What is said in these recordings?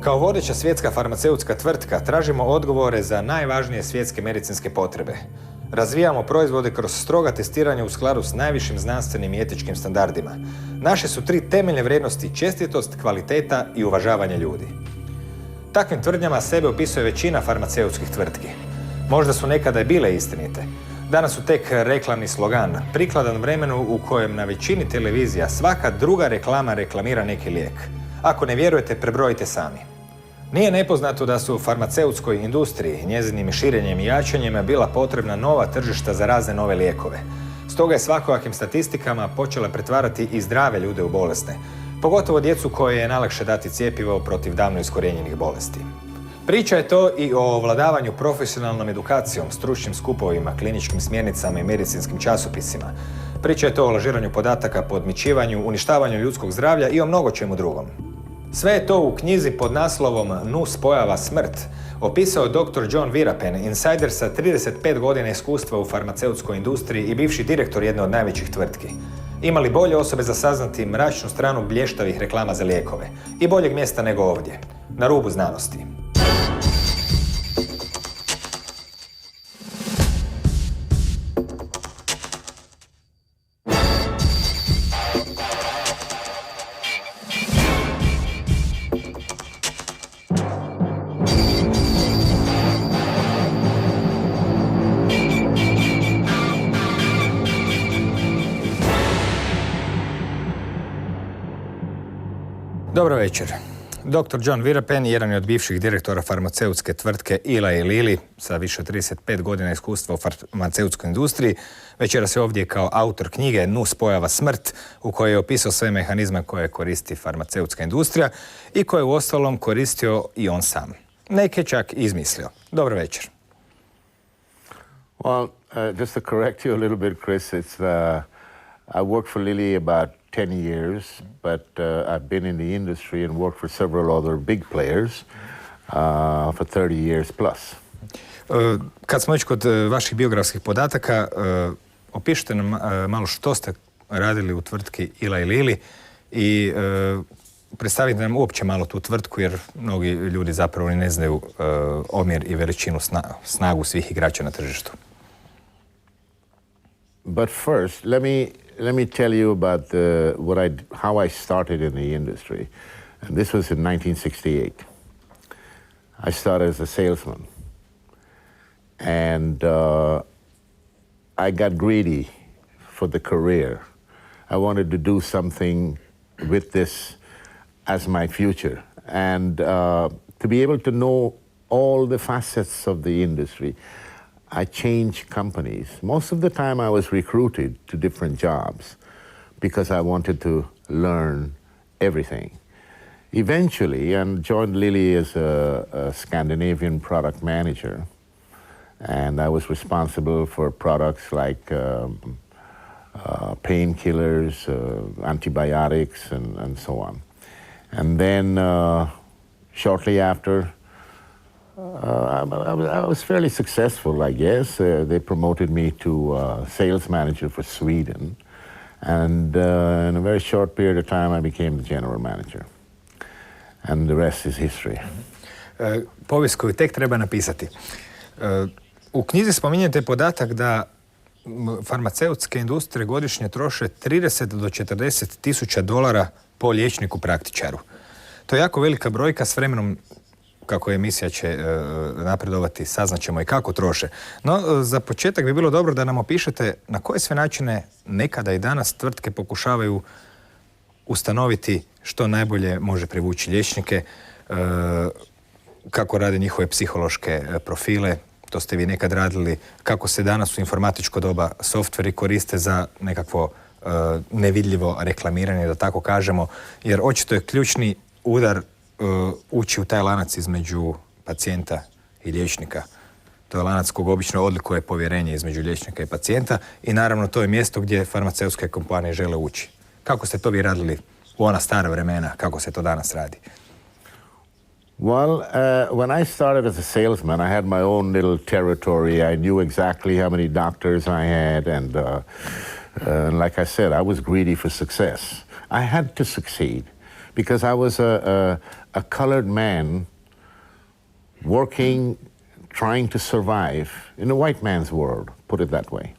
Kao vodeća svjetska farmaceutska tvrtka tražimo odgovore za najvažnije svjetske medicinske potrebe. Razvijamo proizvode kroz stroga testiranja u skladu s najvišim znanstvenim i etičkim standardima. Naše su 3 temeljne vrijednosti: čestitost, kvaliteta i uvažavanje ljudi. Takvim tvrdnjama sebe opisuje većina farmaceutskih tvrtki. Možda su nekada i bile istinite. Danas su tek reklamni slogan, prikladan vremenu u kojem na većini televizija svaka druga reklama reklamira neki lijek. Ako ne vjerujete, prebrojite sami. Nije nepoznato da su u farmaceutskoj industriji njezinim širenjem i jačanjem bila potrebna nova tržišta za razne nove lijekove. Stoga je svakojakim statistikama počela pretvarati i zdrave ljude u bolesne, pogotovo djecu koje je najlakše dati cjepivo protiv davno iskorijenjenih bolesti. Priča je to i o ovladavanju profesionalnom edukacijom, stručnim skupovima, kliničkim smjernicama i medicinskim časopisima. Priča je to o lažiranju podataka, podmićivanju, uništavanju ljudskog zdravlja i o mnogo čemu drugom. Sve je to u knjizi pod naslovom Nuspojava, smrt opisao dr. John Virapen, insajder sa 35 godina iskustva u farmaceutskoj industriji i bivši direktor jedne od najvećih tvrtki. Ima li bolje osobe za saznati mračnu stranu blještavih reklama za lijekove? I boljeg mjesta nego ovdje, na rubu znanosti. Dobro večer. Dr. John Virapen, jedan je od bivših direktora farmaceutske tvrtke Eli i Lilly sa više od 35 godina iskustva u farmaceutskoj industriji. Večeras je ovdje kao autor knjige Nuspojava, smrt, u kojoj je opisao sve mehanizme koje koristi farmaceutska industrija i koje je uostalom koristio i on sam. Neke čak izmislio. Dobro večer. Well, just to correct you a little bit, Chris, it's I worked for Lilly about 10 years, but I've been in the industry and worked for several other big players for 30 years plus. Kad smo već kod vaših biografskih podataka, opišite nam malo što ste radili u tvrtki Eli i Lilly i predstavite nam uopće malo tu tvrtku, jer mnogi ljudi zapravo ne znaju omjer i veličinu, snagu svih igrača na tržištu. But first, let me tell you about how I started in the industry. And this was in 1968. I started as a salesman. And I got greedy for the career. I wanted to do something with this as my future. And to be able to know all the facets of the industry, I changed companies. Most of the time I was recruited to different jobs because I wanted to learn everything. Eventually, I joined Lilly as a Scandinavian product manager, and I was responsible for products like painkillers, antibiotics, and so on. And then shortly after, I was fairly successful, I guess. They promoted me to sales manager for Sweden. And in a very short period of time, I became the general manager. And the rest is history. Povijest koju tek treba napisati. U knjizi spominjete podatak da farmaceutske industrije godišnje troše 30 do 40 tisuća dolara po liječniku praktičaru. To je jako velika brojka, s vremenom kako emisija će napredovati, saznaćemo i kako troše. No, za početak bi bilo dobro da nam opišete na koje sve načine nekada i danas tvrtke pokušavaju ustanoviti što najbolje može privući liječnike, kako rade njihove psihološke profile, to ste vi nekad radili, kako se danas u informatičko doba softveri koriste za nekakvo nevidljivo reklamiranje, da tako kažemo, jer očito je ključni udar ući u taj lanac između pacijenta i liječnika. To je lanac kog obično odlikuje povjerenje između liječnika i pacijenta i naravno to je mjesto gdje farmaceutske kompanije žele ući. Kako ste to vi radili u ona stara vremena, kako se to danas radi? Well, when I started as a salesman, I had my own little territory. I knew exactly how many doctors I had, and like I said, I was greedy for success. I had to succeed because I was a colored man working, trying to survive in a white man's world, put it that way.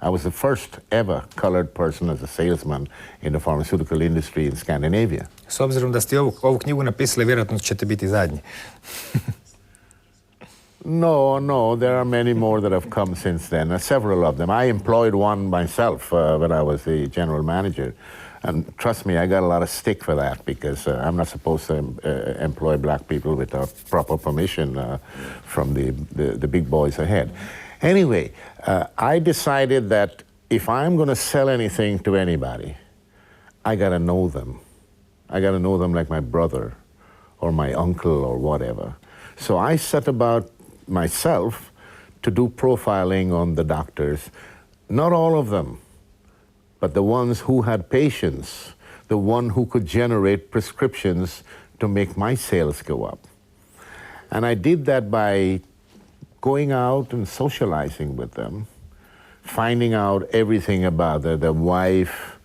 I was the first ever colored person as a salesman in the pharmaceutical industry in Scandinavia. S obzirom da ste ovu knjigu napisali, vjerojatno ćete biti zadnji. No, there are many more that have come since then, several of them. I employed one myself when I was the general manager. And trust me, I got a lot of stick for that because I'm not supposed to employ black people without proper permission from the big boys ahead. Anyway, I decided that if I'm going to sell anything to anybody, I got to know them. I got to know them like my brother or my uncle or whatever. So I set about myself to do profiling on the doctors, not all of them, but the ones who had patients, the one who could generate prescriptions to make my sales go up. And I did that by going out and socializing with them, finding out everything about the wife,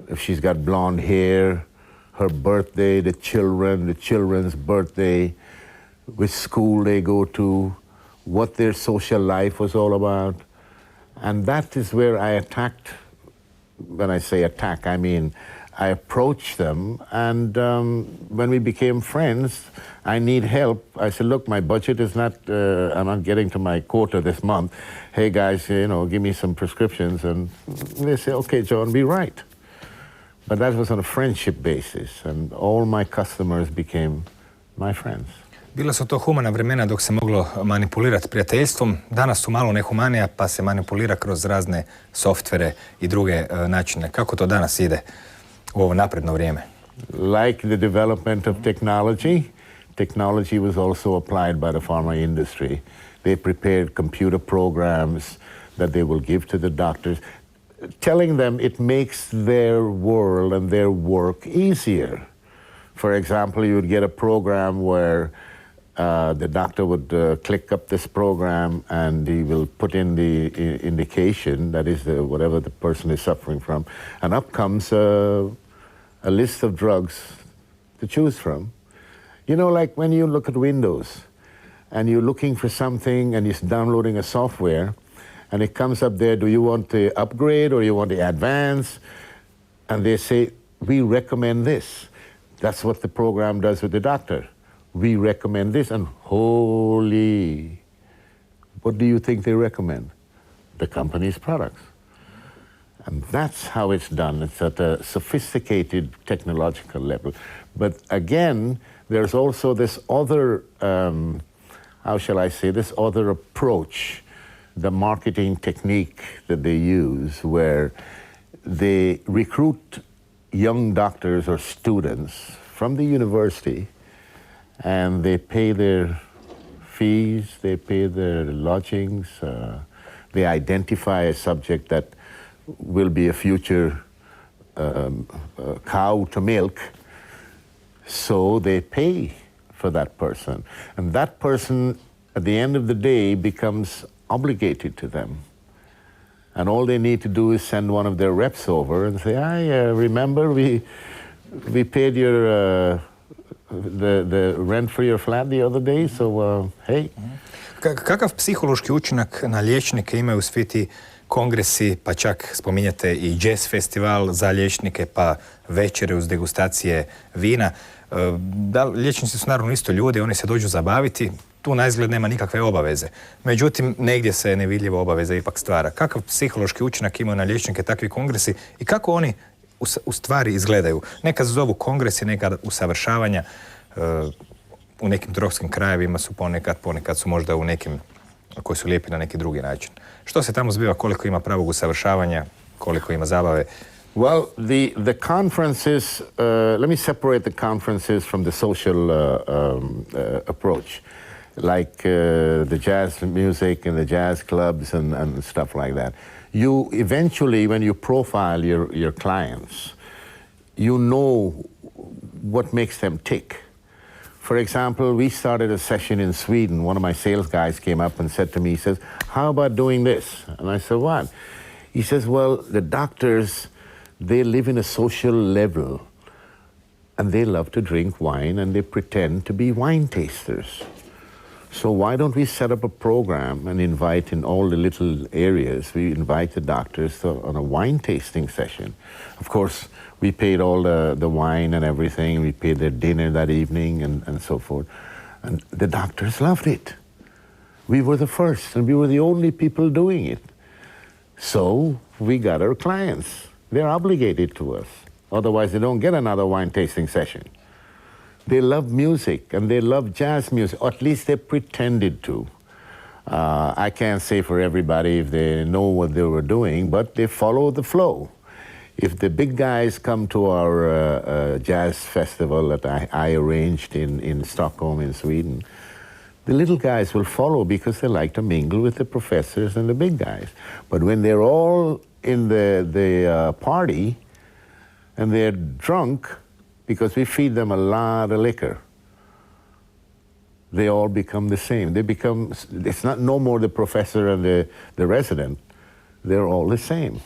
if she's got blonde hair, her birthday, the children's birthday, which school they go to, what their social life was all about. And that is where I attacked. When I say attack, I mean I approached them, and when we became friends, I need help. I said, look, my budget is not, I'm not getting to my quota this month. Hey guys, give me some prescriptions. And they say, okay, John, be right. But that was on a friendship basis, and all my customers became my friends. Bila su to humana vremena dok se moglo manipulirati prijateljstvom. Danas su malo nehumanija pa se manipulira kroz razne softvere i druge načine. Kako to danas ide u ovo napredno vrijeme? Like the development of technology, technology was also applied by the pharma industry. They prepared computer programs that they will give to the doctors, telling them it makes their world and their work easier. For example, you would get a program where the doctor would click up this program and he will put in the indication, that is whatever the person is suffering from, and up comes a list of drugs to choose from. Like when you look at Windows and you're looking for something and you're downloading a software and it comes up there, do you want the upgrade or you want the advance? And they say, we recommend this. That's what the program does with the doctor. We recommend this, and holy, what do you think they recommend? The company's products. And that's how it's done. It's at a sophisticated technological level. But again, there's also this other, this other approach, the marketing technique that they use, where they recruit young doctors or students from the university, and they pay their fees, they pay their lodgings, they identify a subject that will be a future cow to milk, so they pay for that person. And that person, at the end of the day, becomes obligated to them. And all they need to do is send one of their reps over and say, remember we paid your the rent for your flat the other day, so hey. Kakav psihološki učinak na liječnike imaju svi ti kongresi, pa čak spominjate i jazz festival za liječnike, pa večere uz degustacije vina. Liječnici su naravno isto ljudi, oni se dođu zabaviti, tu naizgled nema nikakve obaveze. Međutim, negdje se nevidljiva obaveza ipak stvara. Kakav psihološki učinak imaju na liječnike takvi kongresi i kako oni u stvari izgledaju? Nekad se zovu kongresi, nekad usavršavanja. U nekim tropskim krajevima su ponekad su možda u nekim koji su lijepi na neki drugi način. Što se tamo zbiva, koliko ima pravog usavršavanja, koliko ima zabave? Well, the conferences, let me separate the conferences from the social approach, like the jazz music and the jazz clubs and stuff like that. You eventually, when you profile your clients, you know what makes them tick. For example, we started a session in Sweden. One of my sales guys came up and said to me, he says, how about doing this? And I said, what? He says, well, the doctors, they live in a social level and they love to drink wine, and they pretend to be wine tasters. So why don't we set up a program and invite in all the little areas, we invite the doctors on a wine tasting session. Of course, we paid all the wine and everything, we paid their dinner that evening and so forth. And the doctors loved it. We were the first, and we were the only people doing it. So we got our clients. They're obligated to us. Otherwise, they don't get another wine tasting session. They love music, and they love jazz music, or at least they pretended to. I can't say for everybody if they know what they were doing, but they follow the flow. If the big guys come to our jazz festival that I arranged in Stockholm in Sweden, the little guys will follow because they like to mingle with the professors and the big guys. But when they're all in the party and they're drunk, because we feed them a lot of liquor, they all become the same. They become, it's not no more the professor and the resident. They're all the same.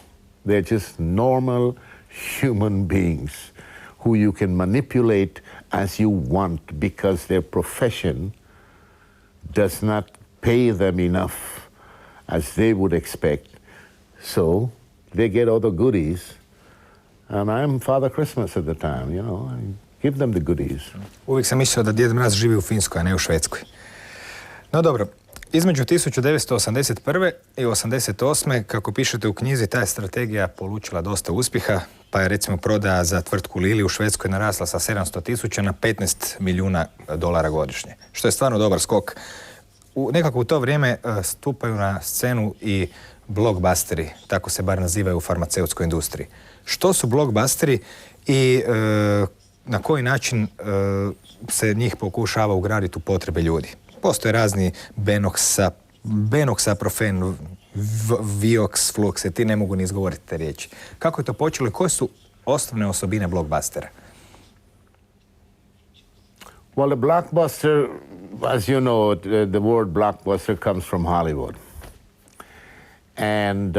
They're just normal human beings who you can manipulate as you want because their profession does not pay them enough as they would expect. So they get all the goodies. And I'm Father Christmas at the time, you know, I give them the goodies. Uvijek sam mislio da Djed Mraz živi u Finskoj, a ne u Švedskoj. No dobro, između 1981. i 1988. kako pišete u knjizi, ta je strategija polučila dosta uspjeha, pa je recimo prodaja za tvrtku Lili u Švedskoj narasla sa 700.000 na 15 milijuna dolara godišnje, što je stvarno dobar skok. Nekako u to vrijeme stupaju na scenu i blockbusteri, tako se bar nazivaju u farmaceutskoj industriji. Što su blockbusteri i na koji način se njih pokušava ugraditi u potrebe ljudi? Postoje razni benoksaprofen, vioks, fluokse, ne mogu ni izgovoriti te riječi. Kako je to počelo i koje su osnovne osobine blockbustera? Well, the blockbuster, as you know, the word blockbuster comes from Hollywood. And,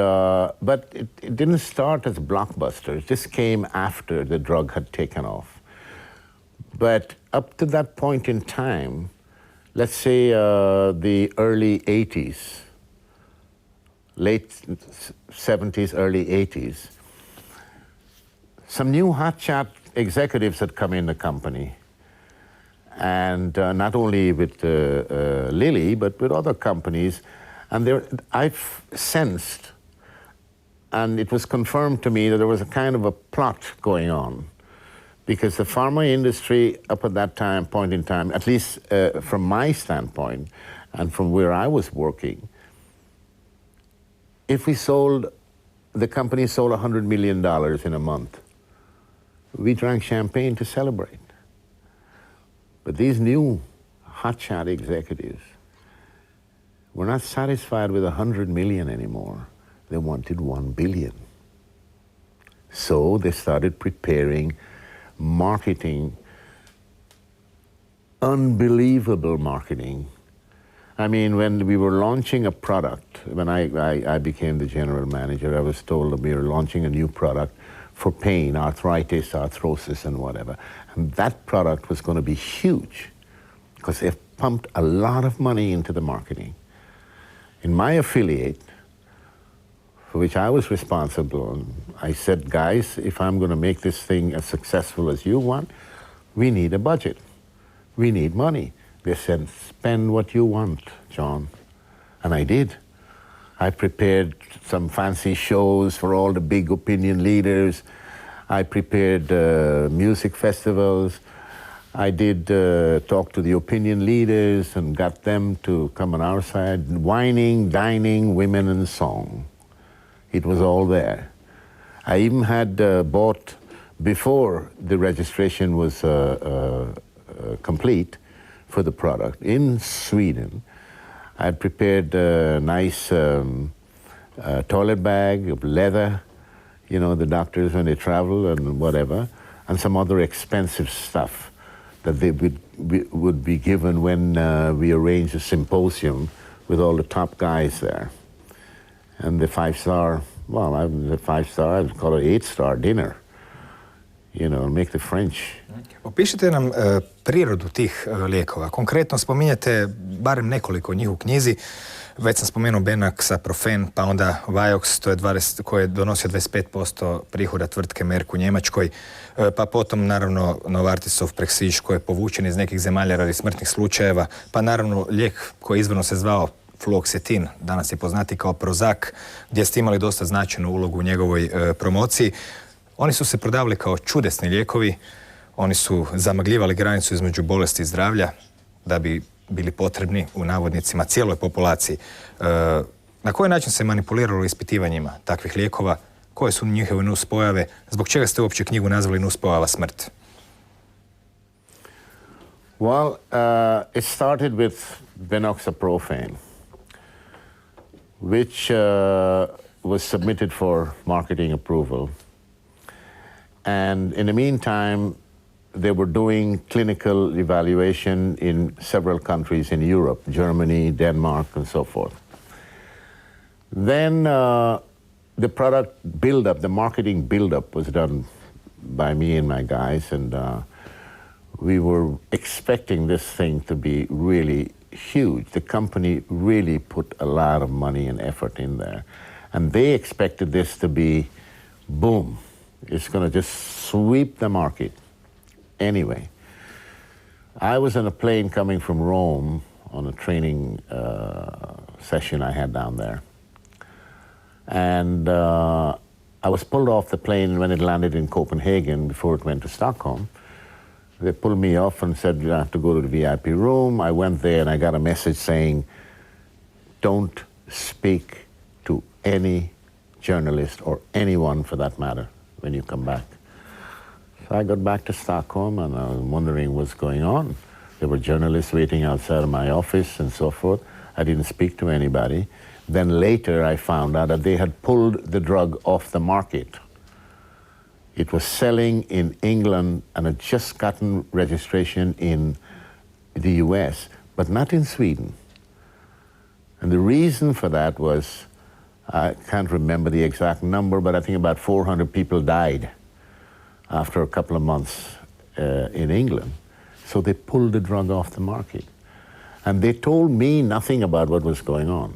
but it didn't start as a blockbuster. It just came after the drug had taken off. But up to that point in time, let's say the early 80s, late 70s, early 80s, some new hotshot executives had come in the company. And not only with Lilly, but with other companies. And I've sensed, and it was confirmed to me, that there was a kind of a plot going on. Because the pharma industry up at that point in time, at least from my standpoint, and from where I was working, if the company sold $100 million in a month, we drank champagne to celebrate. But these new hotshot executives were not satisfied with 100 million anymore. They wanted 1 billion. So they started preparing marketing, unbelievable marketing. I mean, when we were launching a product, when I became the general manager, I was told that we were launching a new product for pain, arthritis, arthrosis, and whatever. And that product was going to be huge because they've pumped a lot of money into the marketing. In my affiliate, for which I was responsible, I said, guys, if I'm going to make this thing as successful as you want, we need a budget. We need money. They said, spend what you want, John. And I did. I prepared some fancy shows for all the big opinion leaders. I prepared music festivals. I did talk to the opinion leaders and got them to come on our side. Whining, dining, women, and song. It was all there. I even had bought, before the registration was complete for the product, in Sweden, I had prepared a nice toilet bag of leather, you know, the doctors when they travel and whatever, and some other expensive stuff that they would be given when we arranged a symposium with all the top guys there. And the 5-star, well, the 5-star, I would call it 8-star dinner, you know, make the French. Opišite nam prirodu tih lijekova. Konkretno spominjete barem nekoliko njih u knjizi. Već sam spomenuo Benaxaprofen, pa onda Vioxx, to je koji je donosio 25% prihoda tvrtke Merck u Njemačkoj, pa potom naravno Novartisov Prestige koji je povučen iz nekih zemalja radi smrtnih slučajeva, pa naravno lijek koji izvorno se zvao fluoksetin, danas je poznati kao Prozac, gdje ste imali dosta značajnu ulogu u njegovoj promociji. Oni su se prodavali kao čudesni lijekovi, oni su zamagljivali granicu između bolesti i zdravlja da bi bili potrebni u navodnicima cijeloj populaciji. Na koji način se manipuliralo ispitivanjima takvih lijekova? Koje su njihove nuspojave? Zbog čega ste uopće knjigu nazvali Nuspojava smrt? Well, it started with Benaxaprofen, which was submitted for marketing approval. And in the meantime, they were doing clinical evaluation in several countries in Europe, Germany, Denmark, and so forth. Then the product build-up, the marketing build-up was done by me and my guys, and we were expecting this thing to be really huge. The company really put a lot of money and effort in there. And they expected this to be, boom, it's going to just sweep the market. Anyway, I was on a plane coming from Rome on a training session I had down there. And I was pulled off the plane when it landed in Copenhagen before it went to Stockholm. They pulled me off and said, you have to go to the VIP room. I went there and I got a message saying, don't speak to any journalist or anyone for that matter when you come back. So I got back to Stockholm and I was wondering what's going on. There were journalists waiting outside of my office and so forth. I didn't speak to anybody. Then later I found out that they had pulled the drug off the market. It was selling in England and had just gotten registration in the US, but not in Sweden. And the reason for that was, I can't remember the exact number, but I think about 400 people died after a couple of months in England. So they pulled the drug off the market. And they told me nothing about what was going on.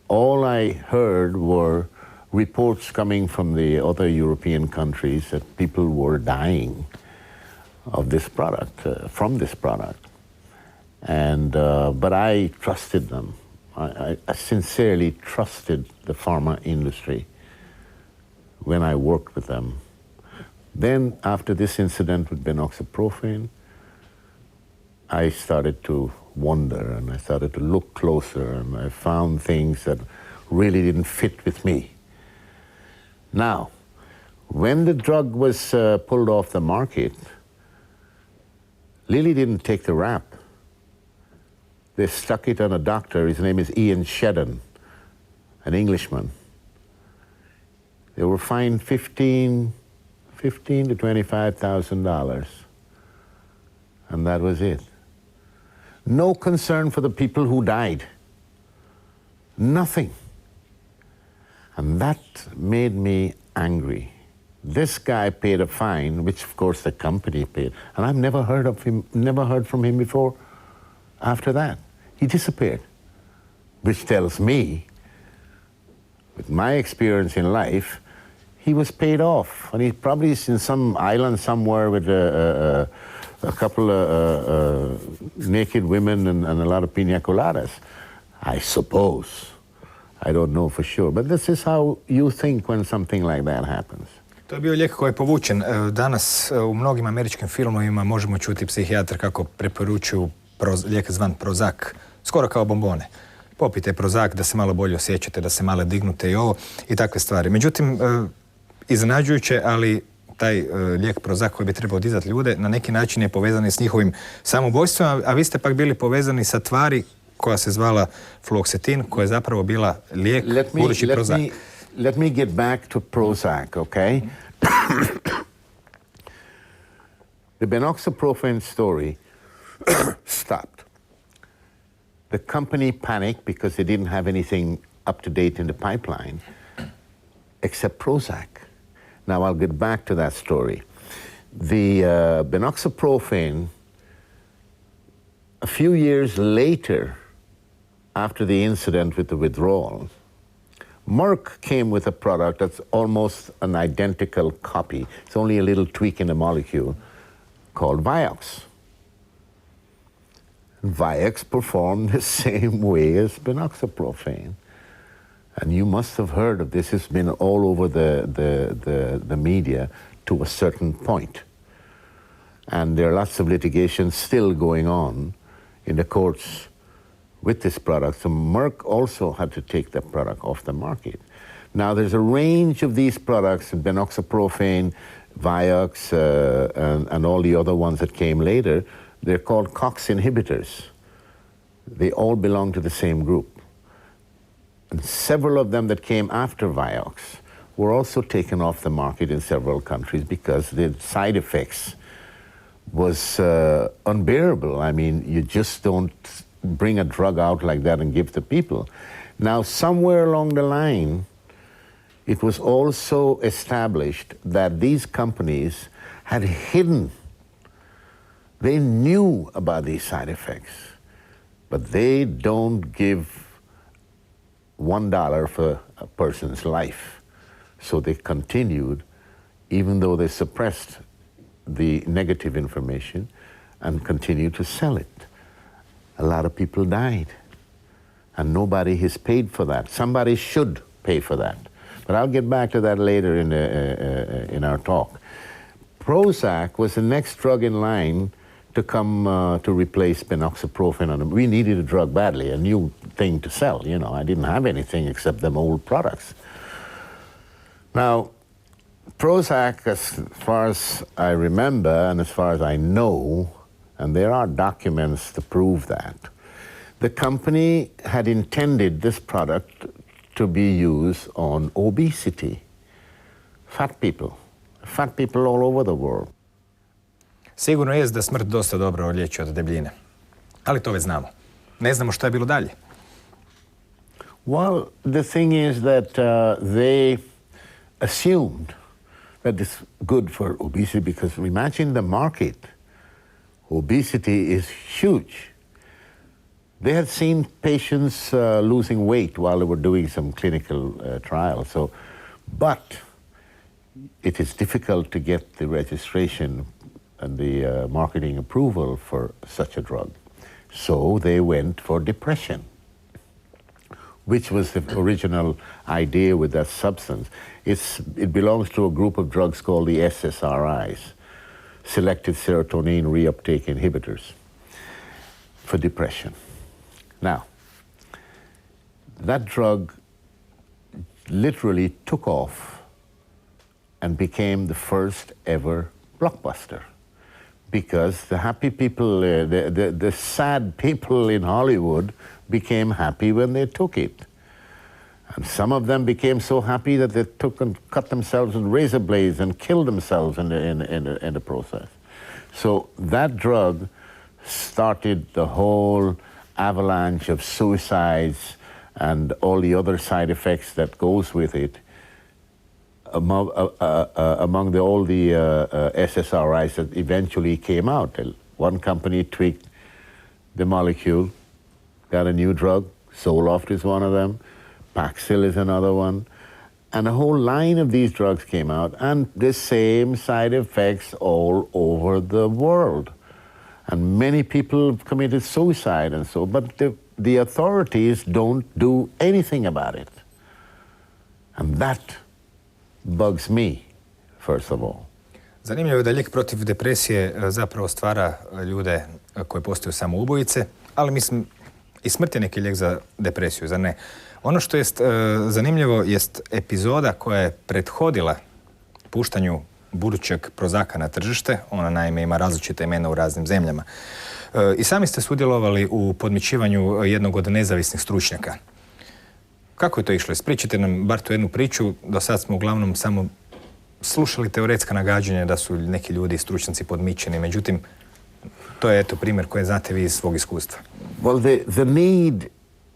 All I heard were reports coming from the other European countries that people were dying of this product, from this product. And, but I trusted them. I sincerely trusted the pharma industry when I worked with them. Then after this incident with Benaxaprofen, I started to wonder and I started to look closer and I found things that really didn't fit with me. Now, when the drug was pulled off the market, Lilly didn't take the rap. They stuck it on a doctor. His name is Ian Shedden, an Englishman. They were fined $15,000 to $25,000, and that was it. No concern for the people who died. Nothing. And that made me angry. This guy paid a fine, which of course the company paid, and I've never heard of him, never heard from him before after that. He disappeared, which tells me, with my experience in life, he was paid off, and he probably is in some island somewhere with a couple of naked women and a lot of piña coladas, I suppose. I don't know for sure, but this is how you think when something like that happens. To je bio lijek koji je povučen. Danas u mnogim američkim filmovima možemo čuti psihijatra kako preporučuju lijek zvan Prozac, skoro kao bombone. Popijte Prozac da se malo bolje osjećate, da se malo dignute i ovo i takve stvari. Međutim, iznenađujuće, ali taj lijek Prozac koji bi trebao dizati ljude na neki način je povezan i s njihovim samoubojstvom, a vi ste pak bili povezani sa tvari koja se zvala fluoksetin, koja je zapravo bila lijek budući Prozac. Let me get back to Prozac, okay? The Benaxaprofen story stopped. The company panicked because they didn't have anything up to date in the pipeline except Prozac. Now I'll get back to that story. The binoxaprofen, a few years later, after the incident with the withdrawal, Merck came with a product that's almost an identical copy. It's only a little tweak in the molecule called Vioxx. Vioxx performed the same way as binoxaprofen. And you must have heard of this. It's been all over the media to a certain point. And there are lots of litigations still going on in the courts with this product. So Merck also had to take that product off the market. Now there's a range of these products, binoxaprofen, Vioxx, and all the other ones that came later. They're called COX inhibitors. They all belong to the same group. And several of them that came after Vioxx were also taken off the market in several countries because the side effects was unbearable. I mean, you just don't bring a drug out like that and give to people. Now, somewhere along the line, it was also established that these companies had hidden. They knew about these side effects, but they don't give $1 for a person's life. So they continued, even though they suppressed the negative information, and continued to sell it. A lot of people died, and nobody has paid for that. Somebody should pay for that. But I'll get back to that later in our talk. Prozac was the next drug in line to come to replace binoxaprofen. And we needed a drug badly, a new thing to sell. You know, I didn't have anything except them old products. Now, Prozac, as far as I remember and as far as I know, and there are documents to prove that, the company had intended this product to be used on obesity, fat people all over the world. Sigurno je da smrt dosta dobro liječi od debljine. Ali to već znamo. Ne znamo šta je bilo dalje. Well, the thing is that they assumed that it's good for obesity because imagine the market. Obesity is huge. They had seen patients losing weight while they were doing some clinical trials. But it is difficult to get the registration and the marketing approval for such a drug. So they went for depression, which was the original idea with that substance. It belongs to a group of drugs called the SSRIs, selective serotonin reuptake inhibitors, for depression. Now, that drug literally took off and became the first ever blockbuster because the happy people, the sad people in Hollywood became happy when they took it. And some of them became so happy that they took and cut themselves with razor blades and killed themselves in the process. So that drug started the whole avalanche of suicides and all the other side effects that goes with it among all the SSRIs that eventually came out. One company tweaked the molecule, got a new drug, Zoloft is one of them, Paxil is another one, and a whole line of these drugs came out, and the same side effects all over the world. And many people committed suicide and so, but the authorities don't do anything about it. And that bugs me, first of all. Zanimljivo je da lijek protiv depresije zapravo stvara ljude koji postaju samoubojice, ali mislim i smrt je neki lijek za depresiju, zar ne? Ono što je zanimljivo jest epizoda koja je prethodila puštanju budućeg Prozaca na tržište. Ona naime ima različita imena u raznim zemljama. I sami ste sudjelovali u podmićivanju jednog od nezavisnih stručnjaka. Kako je to išlo? Ispričajte nam bar tu jednu priču. Do sad smo uglavnom samo slušali teoretska nagađanja da su neki ljudi i stručnjaci podmićeni. Međutim, to je eto primjer koji znate vi iz svog iskustva. Well, the need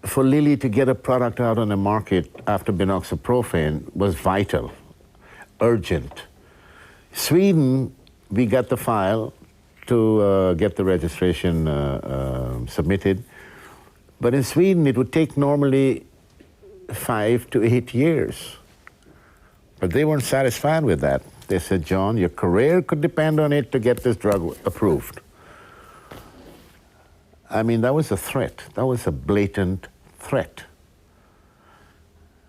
for Lilly to get a product out on the market after binoxaprofen was vital, urgent. Sweden we got the file to get the registration submitted. But in Sweden, it would take normally 5 to 8 years. But they weren't satisfied with that. They said, John, your career could depend on it to get this drug approved. I mean, that was a threat. That was a blatant threat.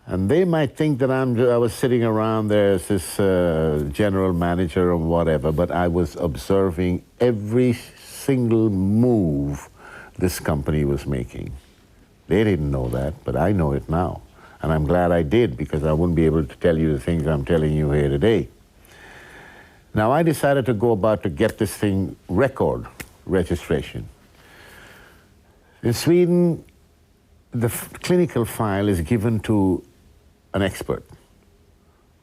And they might think that I was sitting around there as this general manager or whatever, but I was observing every single move this company was making. They didn't know that, but I know it now. And I'm glad I did, because I wouldn't be able to tell you the things I'm telling you here today. Now, I decided to go about to get this thing registration. In Sweden, the clinical file is given to an expert.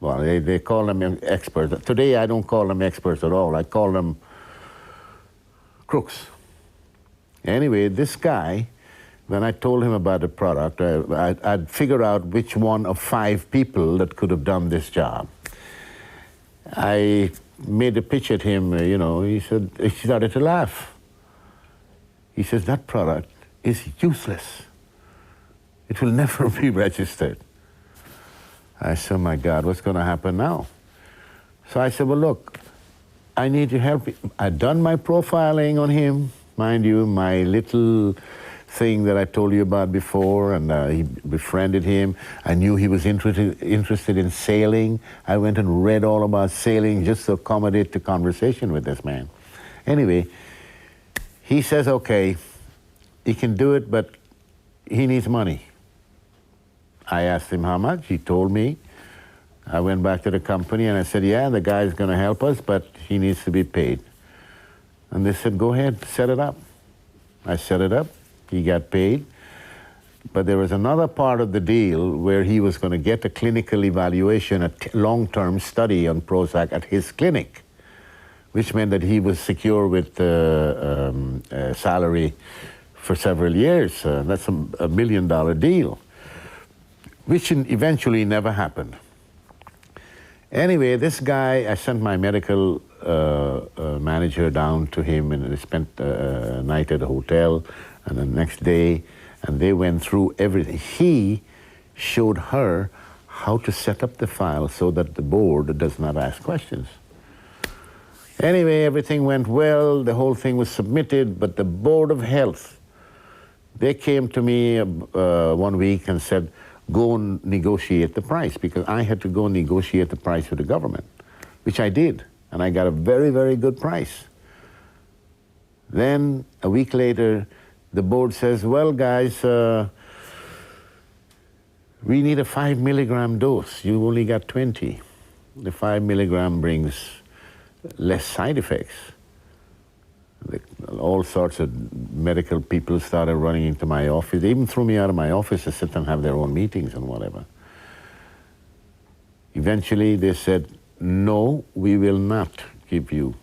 Well, they call them experts. Today, I don't call them experts at all. I call them crooks. Anyway, this guy, when I told him about the product, I'd figure out which one of 5 people that could have done this job. I made a pitch at him, you know, he started to laugh. He says, that product is useless. It will never be registered. I said, oh my God, what's going to happen now? So I said, well, look, I need your help. I'd done my profiling on him, mind you, my little thing that I told you about before, and he befriended him. I knew he was interested in sailing. I went and read all about sailing just to accommodate the conversation with this man. Anyway, he says, okay, he can do it, but he needs money. I asked him how much. He told me. I went back to the company and I said, yeah, the guy's going to help us, but he needs to be paid. And they said, go ahead, set it up. I set it up. He got paid. But there was another part of the deal where he was going to get a clinical evaluation, a long-term study on Prozac at his clinic, which meant that he was secure with salary for several years. That's a $1 million deal, which eventually never happened. Anyway, this guy, I sent my medical manager down to him, and they spent a night at a hotel, and the next day, and they went through everything. He showed her how to set up the file so that the board does not ask questions. Anyway, everything went well, the whole thing was submitted, but the Board of Health, they came to me 1 week and said, go and negotiate the price, because I had to go and negotiate the price with the government, which I did, and I got a very, very good price. Then, a week later, the board says, well, guys, we need a 5 milligram dose. You only got 20. The 5 milligram brings less side effects. All sorts of medical people started running into my office. They even threw me out of my office to sit and have their own meetings and whatever. Eventually, they said, no, we will not give you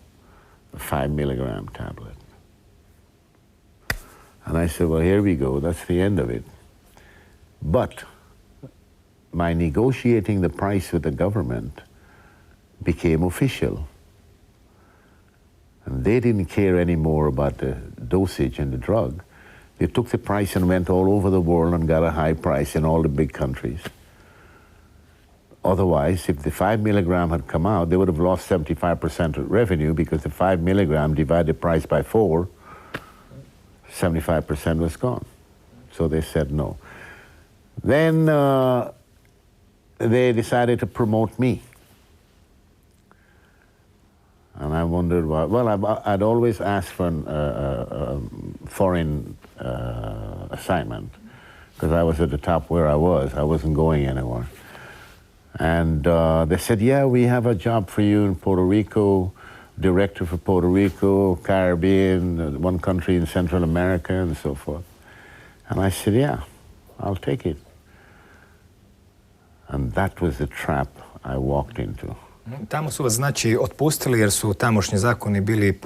a 5 milligram tablet. And I said, well, here we go. That's the end of it. But my negotiating the price with the government became official. And they didn't care anymore about the dosage and the drug. They took the price and went all over the world and got a high price in all the big countries. Otherwise, if the 5 milligram had come out, they would have lost 75% of revenue, because the 5 milligram divided the price by 4, 75% was gone. So they said no. Then they decided to promote me. And I wondered why. Well, I'd always asked for a foreign assignment, because I was at the top where I was. I wasn't going anywhere. And they said, yeah, we have a job for you in Puerto Rico, director for Puerto Rico, Caribbean, one country in Central America, and so forth. And I said, yeah, I'll take it. And that was the trap I walked into. Tamo su vas znači otpustili jer su tamošnji zakoni bili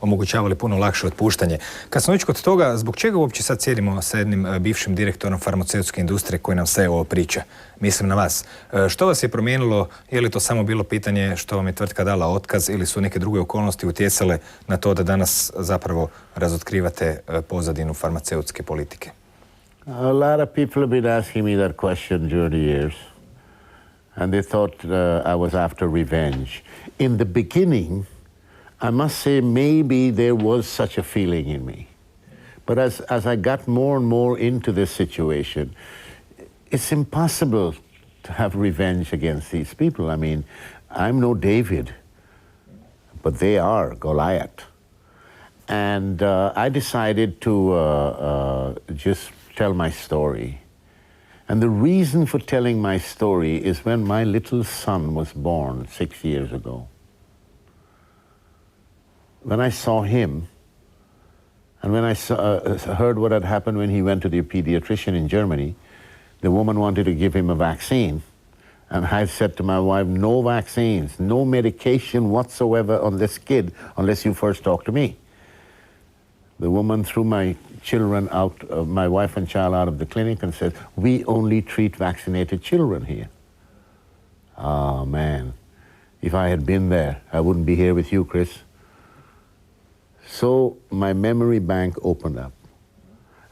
omogućavali puno lakše otpuštanje. Kad smo već kod toga, zbog čega uopće sad sjedimo sa jednim bivšim direktorom farmaceutske industrije koji nam sve ovo priča? Mislim na vas. Što vas je promijenilo? Je li to samo bilo pitanje što vam je tvrtka dala otkaz ili su neke druge okolnosti utjecale na to da danas zapravo razotkrivate pozadinu farmaceutske politike? A lot of people have been asking me that question during the years. And they thought I was after revenge. In the beginning, I must say maybe there was such a feeling in me. But as I got more and more into this situation, it's impossible to have revenge against these people. I mean, I'm no David, but they are Goliath. And I decided to just tell my story. And the reason for telling my story is when my little son was born 6 years ago. When I saw him, and when I heard what had happened when he went to the pediatrician in Germany, the woman wanted to give him a vaccine. And I said to my wife, no vaccines, no medication whatsoever on this kid unless you first talk to me. The woman threw my children out, my wife and child out of the clinic and said, we only treat vaccinated children here. Oh man, if I had been there, I wouldn't be here with you, Chris. So my memory bank opened up.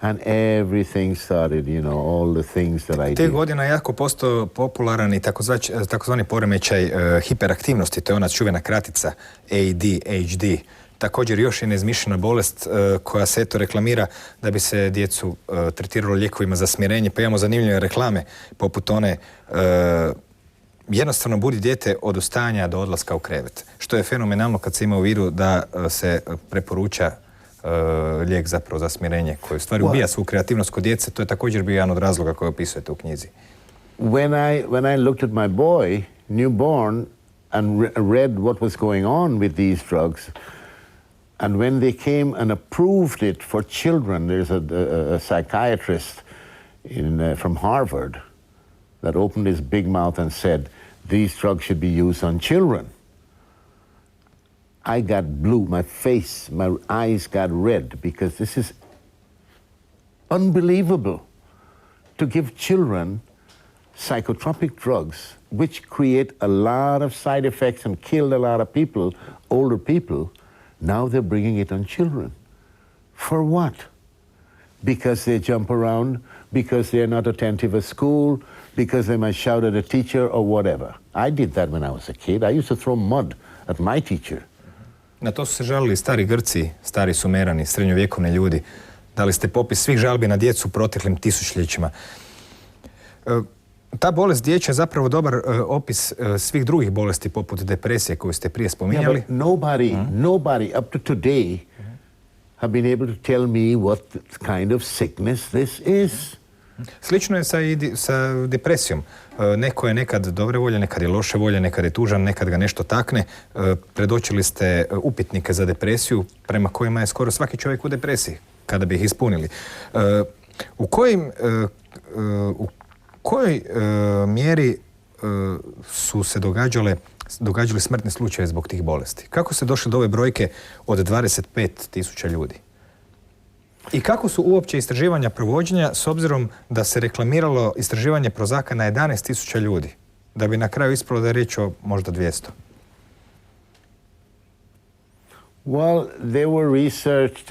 And everything started, you know, all the things that I did. Te godina je jako postao popularan i takozvani poremećaj hiperaktivnosti, to je ona čuvena kratica ADHD. Također još je neizmišljena bolest koja se eto reklamira da bi se djecu tretiralo lijekovima za smirenje, pa imamo zanimljive reklame poput one jednostavno budi dijete od ustajanja do odlaska u krevet. Što je fenomenalno kad se ima u vidu da se preporuča lijek zapravo za smirenje koji u stvari ubija svu kreativnost kod djece. To je također bio jedan od razloga koje opisujete u knjizi. When I looked at my boy, newborn, and read what was going on with these drugs, and when they came and approved it for children, there's a psychiatrist from Harvard that opened his big mouth and said, these drugs should be used on children. I got blue, my face, my eyes got red, because this is unbelievable to give children psychotropic drugs which create a lot of side effects and kill a lot of people, older people. Now they're bringing it on children. For what? Because they jump around, because they're not attentive at school, because they might shout at a teacher or whatever. I did that when I was a kid. I used to throw mud at my teacher. Na to su se žalili stari Grci, stari Sumerani, srednjovjekovni ljudi. Dali ste popis svih žalbi na djecu u proteklim tisućljećima. Ta bolest dječja je zapravo dobar opis svih drugih bolesti poput depresije koju ste prije spominjali. Yeah, but nobody up to today have been able to tell me what kind of sickness this is. Slično je sa depresijom. Neko je nekad dobre volje, nekad je loše volje, nekad je tužan, nekad ga nešto takne. Predočili ste upitnike za depresiju prema kojima je skoro svaki čovjek u depresiji, kada bi ih ispunili. U kojoj mjeri su se događali smrtni slučajevi zbog tih bolesti? Kako se došli do ove brojke od 25.000 ljudi? I kako su uopće istraživanja provođenja s obzirom da se reklamiralo istraživanje Prozaka na 11.000 ljudi, da bi na kraju ispalo da je riječ o možda 200? Well, they were researched,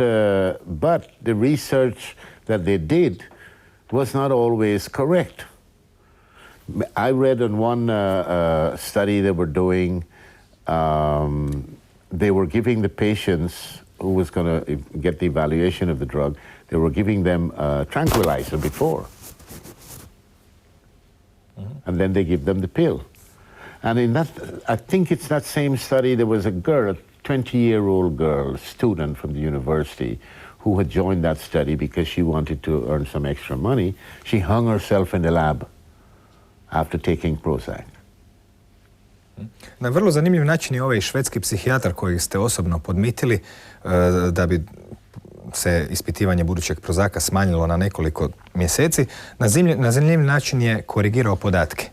but the research that they did was not always correct. I read in one study they were doing, they were giving the patients who was going to get the evaluation of the drug, they were giving them a tranquilizer before. And then they give them the pill. And in that, I think it's that same study, there was a girl, a 20-year-old girl, student from the university, who had joined that study because she wanted to earn some extra money. She hung herself in the lab after taking Prozac. Na vrlo zanimljiv način je ovaj švedski psihijatar kojeg ste osobno podmitili da bi se ispitivanje budućeg Prozaka smanjilo na nekoliko mjeseci. Na zanimljiv način je korigirao podatke.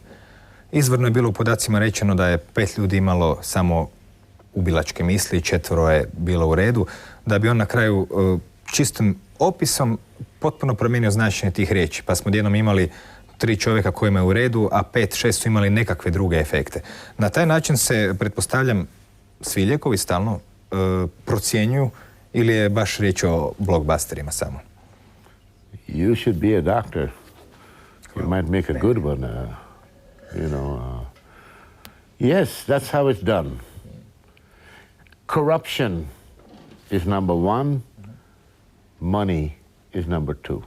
Izvorno je bilo u podacima rečeno da je 5 ljudi imalo samo ubilačke misli, 4 je bilo u redu, da bi on na kraju čistim opisom potpuno promijenio značenje tih riječi. Pa smo odjednom imali 3 čovjeka kojima je u redu, a 5-6 su imali nekakve druge efekte. Na taj način se, pretpostavljam, svi lijekovi stalno procjenjuju ili je baš riječ o blockbusterima samo? You should be a doctor. You might make a good one. Yes, that's how it's done. Corruption is number 1. Money is number 2.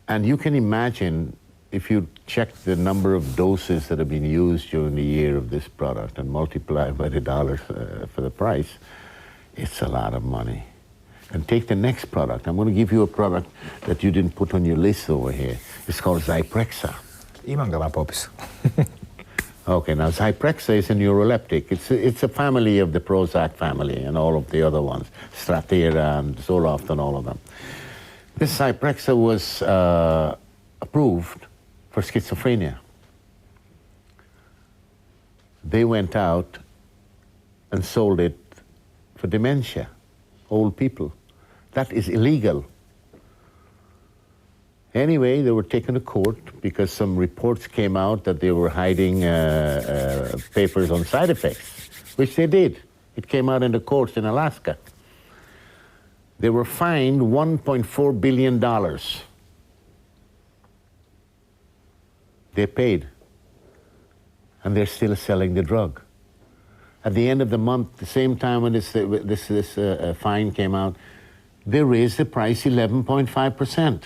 And you can imagine, if you check the number of doses that have been used during the year of this product and multiply by the dollars for the price, it's a lot of money. And take the next product. I'm going to give you a product that you didn't put on your list over here. It's called Zyprexa. Imam ga na popisu. Okay, now Zyprexa is a neuroleptic. It's a family of the Prozac family and all of the other ones, Strattera and Zoloft and all of them. This Zyprexa was approved for schizophrenia. They went out and sold it for dementia, old people. That is illegal. Anyway, they were taken to court because some reports came out that they were hiding papers on side effects, which they did. It came out in the courts in Alaska. They were fined $1.4 billion. They paid, and they're still selling the drug. At the end of the month, the same time when this fine came out, they raised the price 11.5%.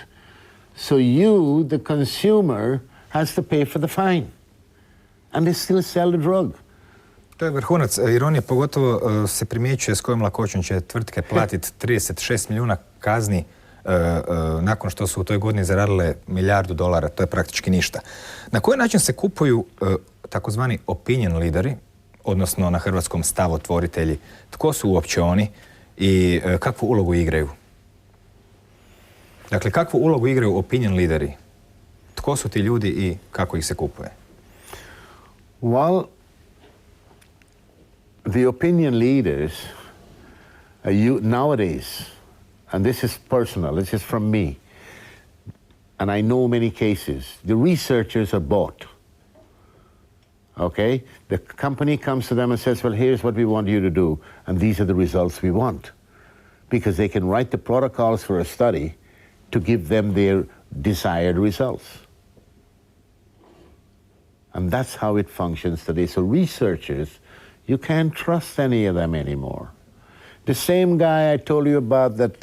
So you, the consumer, has to pay for the fine. And they still sell the drug. To je vrhunac ironije, pogotovo se primjećuje s kojom lakoćom će tvrtke platiti 36 milijuna kazni nakon što su u toj godini zaradile $1 milijardu, to je praktički ništa. Na koji način se kupuju takozvani opinion leaderi, odnosno na hrvatskom stavotvoritelji? Tko su uopće oni i kakvu ulogu igraju? Dakle, kakvu ulogu igraju opinion lideri? Tko su ti ljudi i kako ih se kupuje? Well, the opinion leaders nowadays, and this is personal, this is from me, and I know many cases, the researchers are bought. Okay? The company comes to them and says, well, here's what we want you to do, and these are the results we want. Because they can write the protocols for a study to give them their desired results. And that's how it functions today. So researchers, you can't trust any of them anymore. The same guy I told you about that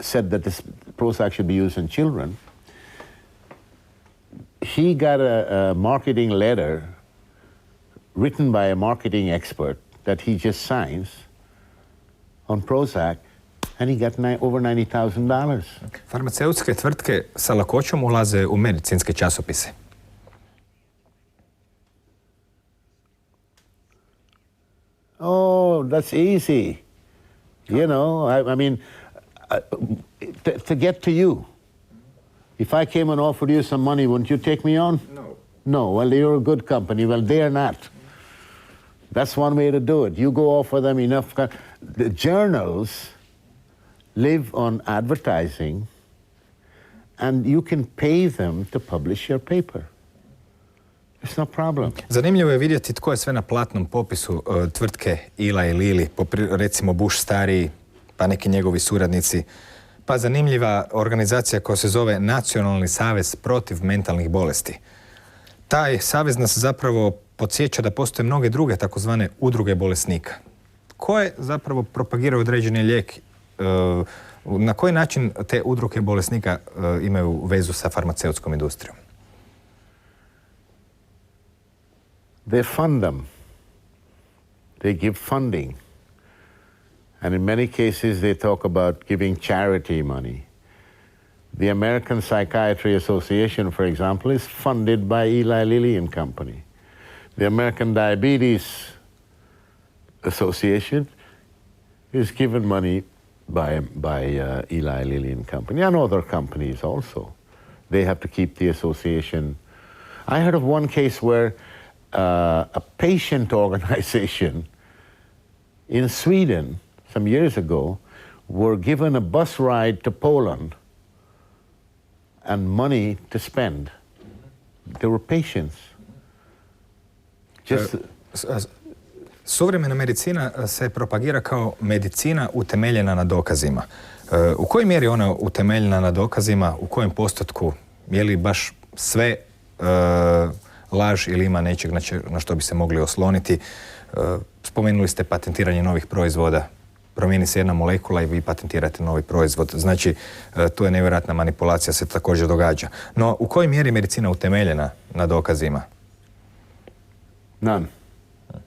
said that this Prozac should be used in children, he got a marketing letter written by a marketing expert that he just signs on Prozac, and he got over $90,000. Farmaceutske tvrtke sa lakoćom ulaze u medicinske časopise. Oh, that's easy. You know, I mean, to get to you. If I came and offered you some money, wouldn't you take me on? No. No, well, you're a good company. Well, they're not. That's one way to do it. You go offer them enough. The journals live on advertising, and you can pay them to publish your paper. It's no problem. Zanimljivo je vidjeti tko je sve na platnom popisu tvrtke Eli Lilly, recimo Bush stariji, pa neki njegovi suradnici, pa zanimljiva organizacija koja se zove Nacionalni savez protiv mentalnih bolesti. Taj savez nas zapravo podsjeća da postoje mnoge druge takozvane udruge bolesnika, koje zapravo propagiraju određeni lijek. Na koji način te udruge bolesnika imaju vezu sa farmaceutskom industrijom? They fund them. They give funding. And in many cases they talk about giving charity money. The American Psychiatry Association, for example, is funded by Eli Lilly and Company. The American Diabetes Association is given money by Eli Lilly and Company, and other companies also. They have to keep the association I heard of one case where a patient organization in Sweden some years ago were given a bus ride to Poland and money to spend. They were patients. Suvremena medicina se propagira kao medicina utemeljena na dokazima. U kojoj mjeri je ona utemeljena na dokazima, u kojem postotku, je li baš sve laž ili ima nečeg na što bi se mogli osloniti? Spomenuli ste patentiranje novih proizvoda. Promijeni se jedna molekula i vi patentirate novi proizvod. Znači, tu je nevjerojatna manipulacija, se također događa. No, u kojoj mjeri je medicina utemeljena na dokazima? None.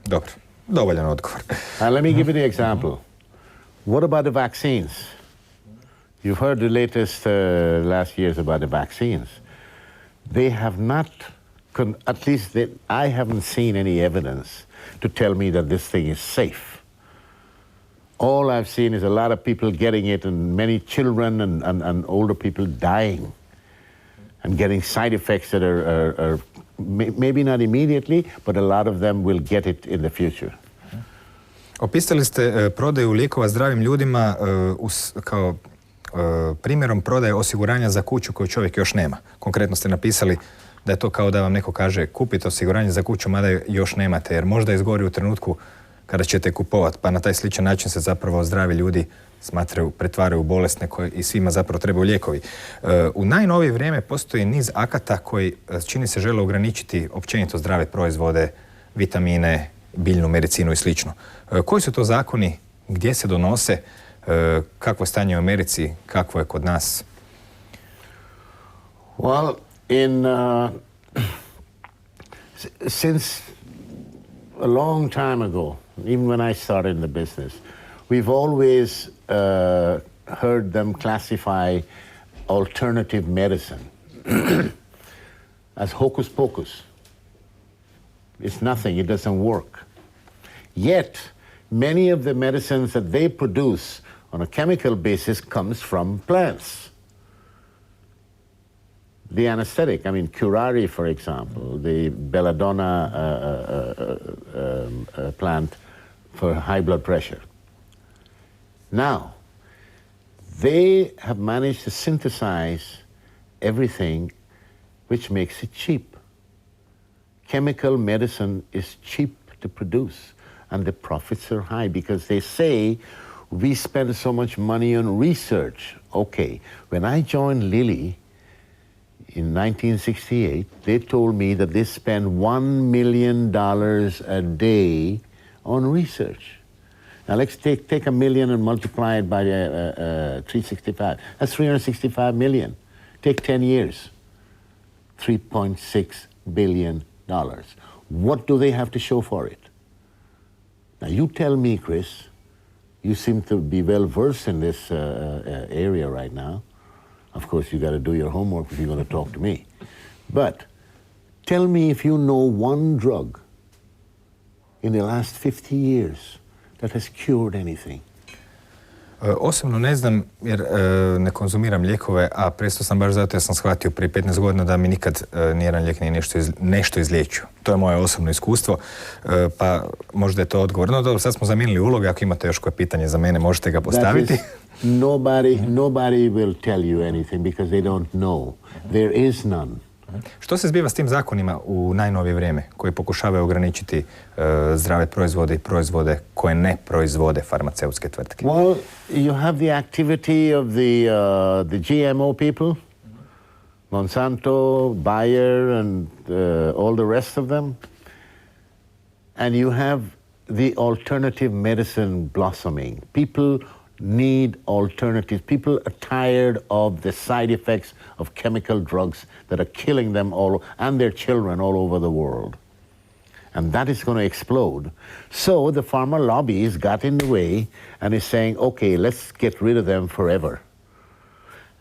Dobro, dovoljan odgovor. Let me give you the example. What about the vaccines? You've heard the latest last years about the vaccines. They have not, at least I haven't seen any evidence to tell me that this thing is safe. All I've seen is a lot of people getting it and many children and older people dying and getting side effects that are maybe not immediately, but a lot of them will get it in the future. Opisali ste prodaju lijekova zdravim ljudima kao primjerom prodaje osiguranja za kuću koju čovjek još nema. Konkretno ste napisali da je to kao da vam neko kaže kupite osiguranje za kuću mada još nemate, jer možda izgori u trenutku kada ćete kupovati, pa na taj sličan način se zapravo zdravi ljudi pretvaraju u bolesne i svima zapravo trebaju lijekovi. U najnovije vrijeme postoji niz akata koji čini se žele ograničiti općenito zdrave proizvode, vitamine, biljnu medicinu i slično. Koji su to zakoni, gdje se donose, kakvo je stanje u Americi, kakvo je kod nas? Well, since a long time ago, even when I started in the business, we've always heard them classify alternative medicine as hocus pocus. It's nothing, it doesn't work. Yet, many of the medicines that they produce on a chemical basis comes from plants. The anesthetic, I mean, curare, for example, the belladonna plant for high blood pressure. Now, they have managed to synthesize everything which makes it cheap. Chemical medicine is cheap to produce, and the profits are high because they say we spend so much money on research. Okay, when I joined Lilly in 1968, they told me that they spend $1 million a day on research. Now let's take $1 million and multiply it by 365. That's 365 million. Take 10 years, $3.6 billion. What do they have to show for it? Now you tell me, Chris, you seem to be well versed in this area right now. Of course, you got to do your homework if you're going to talk to me. But tell me if you know one drug in the last 50 years that has cured anything. Osobno ne znam jer ne konzumiram lijekove, a prestao sam baš zato jer sam shvatio prije 15 godina da mi nikad nijedan lijek nije nešto izliječio. To je moje osobno iskustvo, pa možda je to odgovor. No dobro, sad smo zamijenili uloge, ako imate još koje pitanje za mene, možete ga postaviti. Nobody will tell you anything because they don't know. There is none. Što se zbiva s tim zakonima u najnovije vrijeme koji pokušavaju ograničiti zdrave proizvode i proizvode koje ne proizvode farmaceutske tvrtke? Well, you have the activity of the GMO people, Monsanto, Bayer, and all the rest of them. And you have the alternative medicine blossoming. People need alternatives. People are tired of the side effects of chemical drugs that are killing them all and their children all over the world. And that is going to explode. So the pharma lobbies got in the way and is saying, okay, let's get rid of them forever.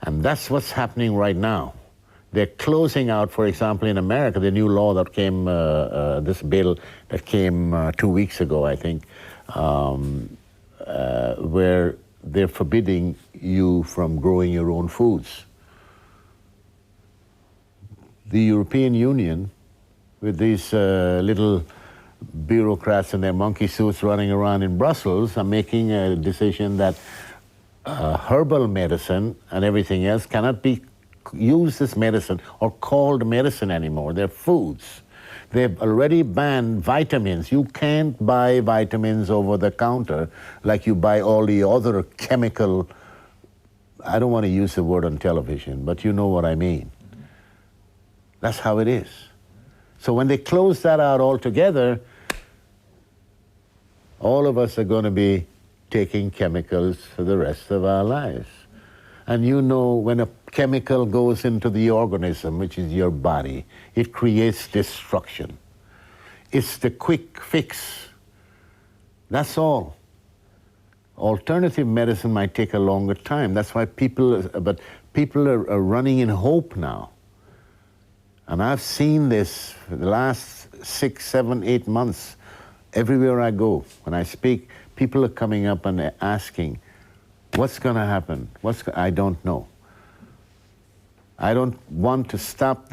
And that's what's happening right now. They're closing out, for example, in America, the new law that came, this bill that came 2 weeks ago, I think, where they're forbidding you from growing your own foods. The European Union with these little bureaucrats in their monkey suits running around in Brussels are making a decision that herbal medicine and everything else cannot be used as medicine or called medicine anymore. They're foods. They've already banned vitamins. You can't buy vitamins over the counter like you buy all the other chemical, I don't want to use the word on television, but you know what I mean. That's how it is. So when they close that out altogether, all of us are going to be taking chemicals for the rest of our lives. And you know, when a chemical goes into the organism, which is your body, it creates destruction. It's the quick fix. That's all. Alternative medicine might take a longer time. That's why people are running in hope now. And I've seen this for the last 6, 7, 8 months. Everywhere I go, when I speak, people are coming up and they're asking, what's going to happen? I don't know. I don't want to stop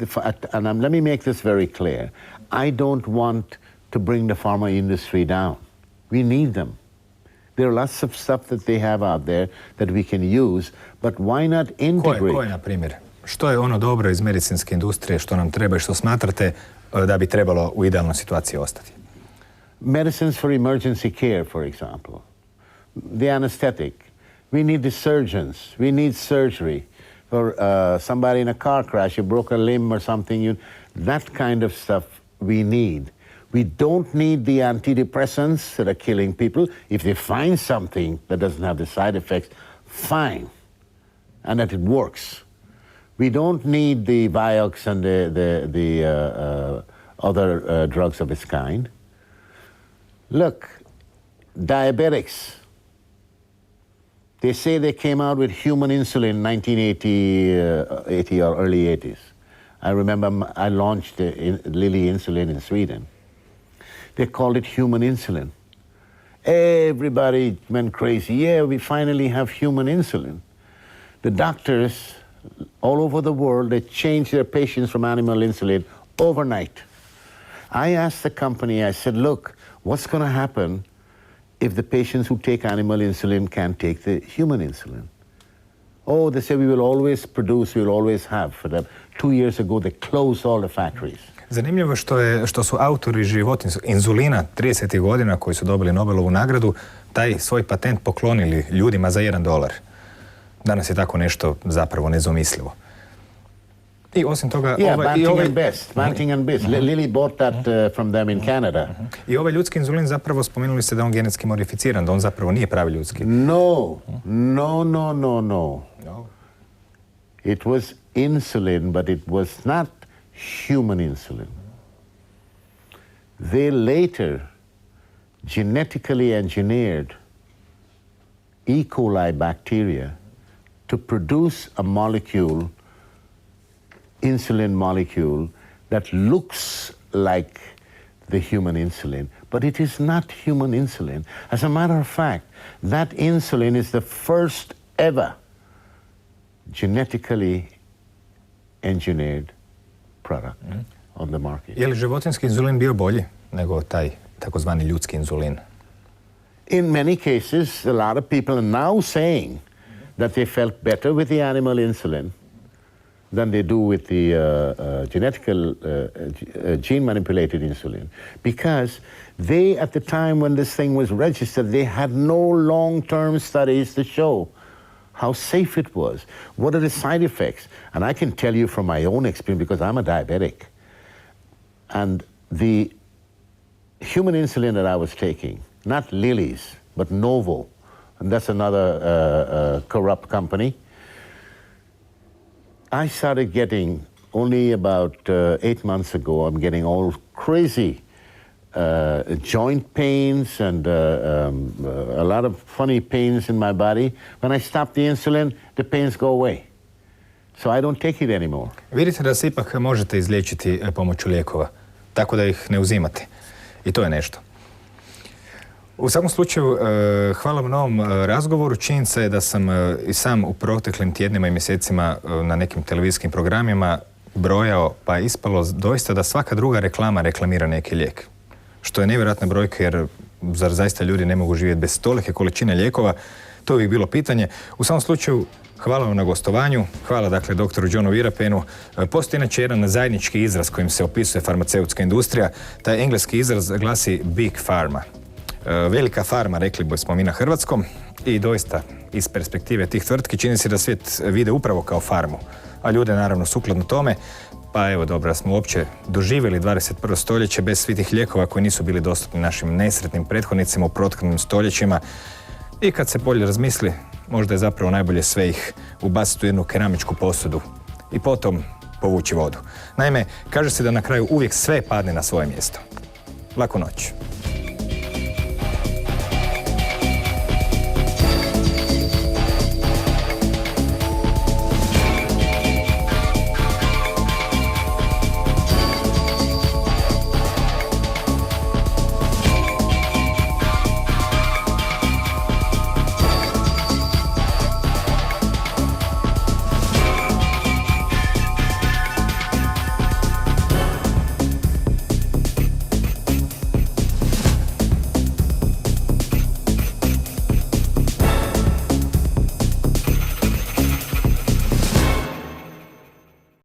and let me make this very clear. I don't want to bring the pharma industry down. We need them. There are lots of stuff that they have out there that we can use, but why not integrate? Koje, na primjer? Što je ono dobro iz medicinske industrije, što nam treba i što smatrate da bi trebalo u idealnoj situaciji ostati? Medicines for emergency care, for example. The anesthetic. We need the surgeons. We need surgery. For somebody in a car crash, you broke a limb or something, that kind of stuff we need. We don't need the antidepressants that are killing people. If they find something that doesn't have the side effects, fine, and that it works. We don't need the Vioxx and the other drugs of its kind. Look, diabetics. They say they came out with human insulin in 1980 or early 80s. I remember I launched the Lilly insulin in Sweden. They called it human insulin. Everybody went crazy. Yeah, we finally have human insulin. The doctors all over the world, they changed their patients from animal insulin overnight. I asked the company, I said, look, what's going to happen if the patients who take animal insulin can't take the human insulin? Oh, they say we will always produce, we will always have for them. 2 years ago, they closed all the factories. Zanimljivo što su autori životinjskog inzulina 30. godina koji su dobili Nobelovu nagradu taj svoj patent poklonili ljudima za $1. Danas je tako nešto zapravo nezamislivo. I osim toga... Banting and Best. Lilly bought that from them in Canada. I ovaj ljudski inzulin zapravo spomenuli ste da on genetski modificiran, da on zapravo nije pravi ljudski. No. It was insulin, but it was not human insulin. They later genetically engineered E. coli bacteria to produce a molecule, insulin molecule, that looks like the human insulin, but it is not human insulin. As a matter of fact, that insulin is the first ever genetically engineered product on the market. Je li životinski inzulin bio bolji nego taj takozvani ljudski inzulin? In many cases, a lot of people are now saying that they felt better with the animal insulin than they do with the gene-manipulated insulin. Because they, at the time when this thing was registered, they had no long-term studies to show how safe it was. What are the side effects? And I can tell you from my own experience, because I'm a diabetic, and the human insulin that I was taking, not Lilly's, but Novo, and that's another corrupt company, I started getting, only about 8 months ago, I'm getting all crazy joint pains and a lot of funny pains in my body. When I stop the insulin, the pains go away. So I don't take it anymore. Vidite da se ipak možete izliječiti pomoću lijekova, tako da ih ne uzimate. I to je nešto. U svakom slučaju, hvala vam na ovom razgovoru. Činjenica je da sam i sam u proteklim tjednima i mjesecima na nekim televizijskim programima brojao, pa je ispalo doista da svaka druga reklama reklamira neki lijek. Što je nevjerojatna brojka, jer zar zaista ljudi ne mogu živjeti bez tolike količine lijekova? To je uvijek bilo pitanje. U svakom slučaju, hvala vam na gostovanju, hvala dakle doktoru Johnu Virapenu. Postoji inače jedan zajednički izraz kojim se opisuje farmaceutska industrija. Taj engleski izraz glasi Big Pharma. Velika farma, rekli bismo mi na hrvatskom, i doista iz perspektive tih tvrtki čini se da svijet vide upravo kao farmu, a ljude naravno sukladno tome. Pa evo dobro, da smo uopće doživjeli 21. stoljeće bez svih tih lijekova koji nisu bili dostupni našim nesretnim prethodnicima u prethodnim stoljećima. I kad se bolje razmisli, možda je zapravo najbolje sve ih ubaciti u jednu keramičku posudu i potom povući vodu. Naime, kaže se da na kraju uvijek sve padne na svoje mjesto. Laku noć.